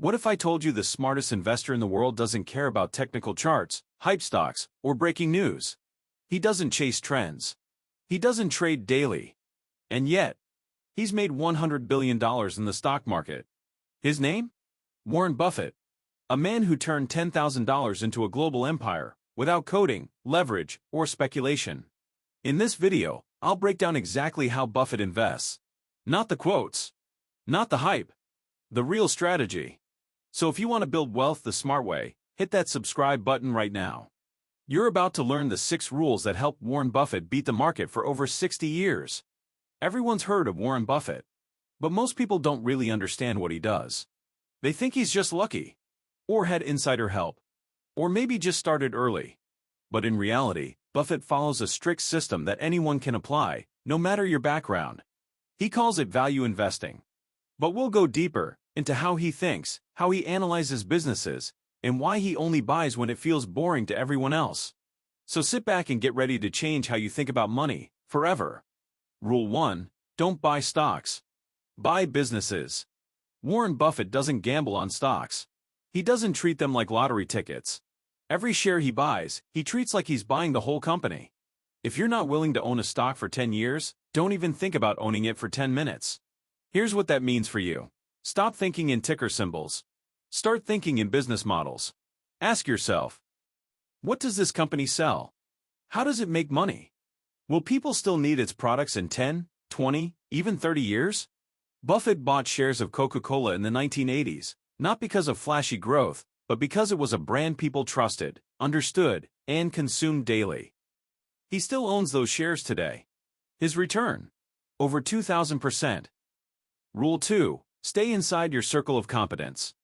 What if I told you the smartest investor in the world doesn't care about technical charts, hype stocks, or breaking news? He doesn't chase trends. He doesn't trade daily. And yet, he's made $100 billion in the stock market. His name? Warren Buffett. A man who turned $10,000 into a global empire, without coding, leverage, or speculation. In this video, I'll break down exactly how Buffett invests. Not the quotes. Not the hype. The real strategy. So if you want to build wealth the smart way, hit that subscribe button right now. You're about to learn the 6 rules that helped Warren Buffett beat the market for over 60 years. Everyone's heard of Warren Buffett, but most people don't really understand what he does. They think he's just lucky, or had insider help, or maybe just started early. But in reality, Buffett follows a strict system that anyone can apply, no matter your background. He calls it value investing. But we'll go deeper into how he thinks, how he analyzes businesses, and why he only buys when it feels boring to everyone else. So sit back and get ready to change how you think about money, forever. Rule 1. Don't buy stocks. Buy businesses. Warren Buffett doesn't gamble on stocks. He doesn't treat them like lottery tickets. Every share he buys, he treats like he's buying the whole company. If you're not willing to own a stock for 10 years, don't even think about owning it for 10 minutes. Here's what that means for you. Stop thinking in ticker symbols. Start thinking in business models. Ask yourself, what does this company sell? How does it make money? Will people still need its products in 10, 20, even 30 years? Buffett bought shares of Coca-Cola in the 1980s, not because of flashy growth, but because it was a brand people trusted, understood, and consumed daily. He still owns those shares today. His return? Over 2,000%. Rule 2. Stay inside your circle of competence.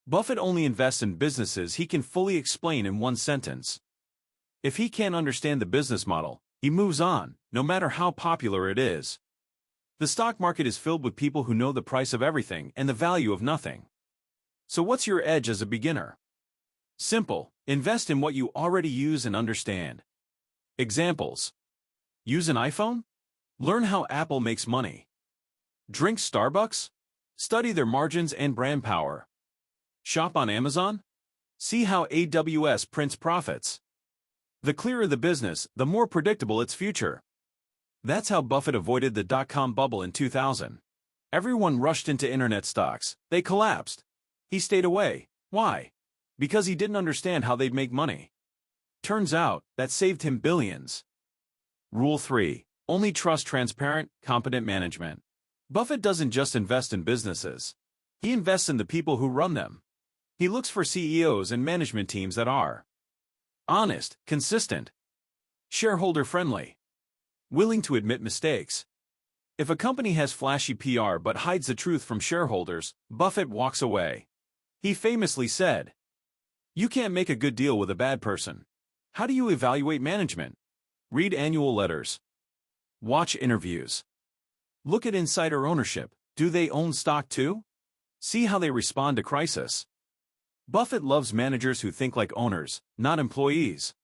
Buffett only invests in businesses he can fully explain in one sentence. If he can't understand the business model, he moves on, no matter how popular it is. The stock market is filled with people who know the price of everything and the value of nothing. So what's your edge as a beginner? Simple. Invest in what you already use and understand. Examples. Use an iPhone? Learn how Apple makes money. Drink Starbucks? Study their margins and brand power. Shop on Amazon? See how AWS prints profits. The clearer the business, the more predictable its future. That's how Buffett avoided the dot-com bubble in 2000. Everyone rushed into internet stocks. They collapsed. He stayed away. Why? Because he didn't understand how they'd make money. Turns out, that saved him billions. Rule 3. Only trust transparent, competent management. Buffett doesn't just invest in businesses. He invests in the people who run them. He looks for CEOs and management teams that are honest, consistent, shareholder-friendly, willing to admit mistakes. If a company has flashy PR but hides the truth from shareholders, Buffett walks away. He famously said, "You can't make a good deal with a bad person. How do you evaluate management? Read annual letters. Watch interviews. Look at insider ownership. Do they own stock too? See how they respond to crisis." Buffett loves managers who think like owners, not employees.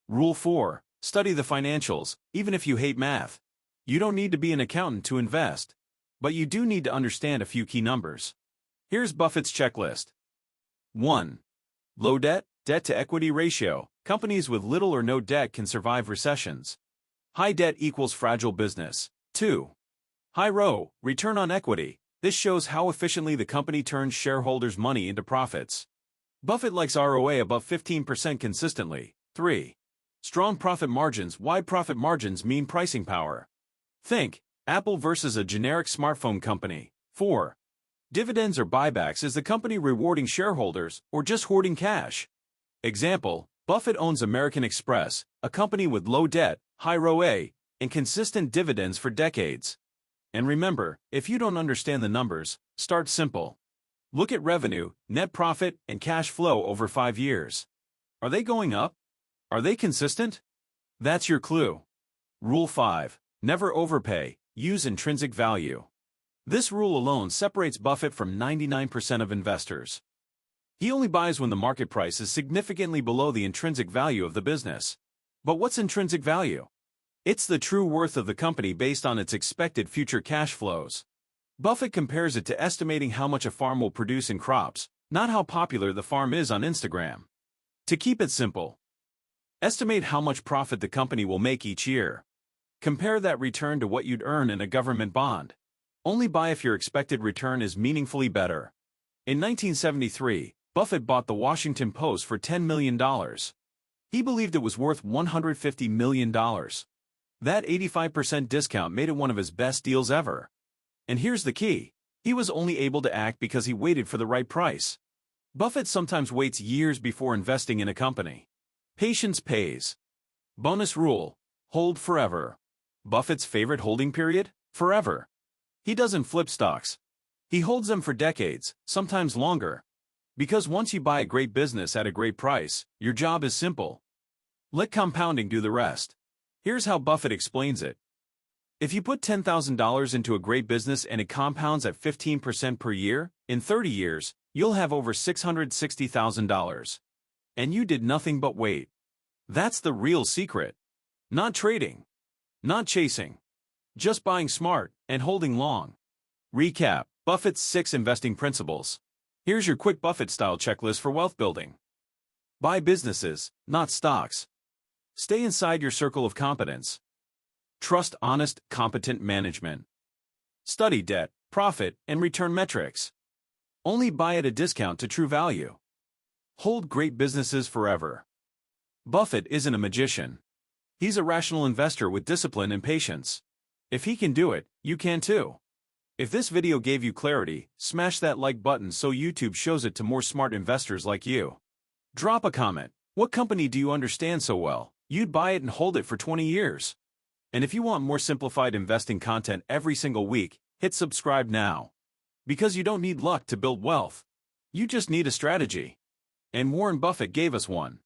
Rule 4. Study the financials, even if you hate math. You don't need to be an accountant to invest, but you do need to understand a few key numbers. Here's Buffett's checklist. 1. Low debt, debt-to-equity ratio. Companies with little or no debt can survive recessions. High debt equals fragile business. 2. High ROE, return on equity. This shows how efficiently the company turns shareholders' money into profits. Buffett likes ROA above 15% consistently. 3. Strong profit margins. Wide profit margins mean pricing power. Think, Apple versus a generic smartphone company. 4. Dividends or buybacks. Is the company rewarding shareholders or just hoarding cash? Example, Buffett owns American Express, a company with low debt, high ROA, and consistent dividends for decades. And remember, if you don't understand the numbers, start simple. Look at revenue, net profit, and cash flow over 5 years. Are they going up? Are they consistent? That's your clue. Rule 5. Never overpay. Use intrinsic value. This rule alone separates Buffett from 99% of investors. He only buys when the market price is significantly below the intrinsic value of the business. But what's intrinsic value? It's the true worth of the company based on its expected future cash flows. Buffett compares it to estimating how much a farm will produce in crops, not how popular the farm is on Instagram. To keep it simple, estimate how much profit the company will make each year. Compare that return to what you'd earn in a government bond. Only buy if your expected return is meaningfully better. In 1973, Buffett bought the Washington Post for $10 million. He believed it was worth $150 million. That 85% discount made it one of his best deals ever. And here's the key. He was only able to act because he waited for the right price. Buffett sometimes waits years before investing in a company. Patience pays. Bonus rule: hold forever. Buffett's favorite holding period? Forever. He doesn't flip stocks. He holds them for decades, sometimes longer. Because once you buy a great business at a great price, your job is simple. Let compounding do the rest. Here's how Buffett explains it. If you put $10,000 into a great business and it compounds at 15% per year, in 30 years, you'll have over $660,000. And you did nothing but wait. That's the real secret. Not trading. Not chasing. Just buying smart and holding long. Recap: Buffett's 6 investing principles. Here's your quick Buffett-style checklist for wealth building. Buy businesses, not stocks. Stay inside your circle of competence. Trust honest, competent management. Study debt, profit, and return metrics. Only buy at a discount to true value. Hold great businesses forever. Buffett isn't a magician. He's a rational investor with discipline and patience. If he can do it, you can too. If this video gave you clarity, smash that like button so YouTube shows it to more smart investors like you. Drop a comment. What company do you understand so well you'd buy it and hold it for 20 years? And if you want more simplified investing content every single week, hit subscribe now. Because you don't need luck to build wealth. You just need a strategy. And Warren Buffett gave us one.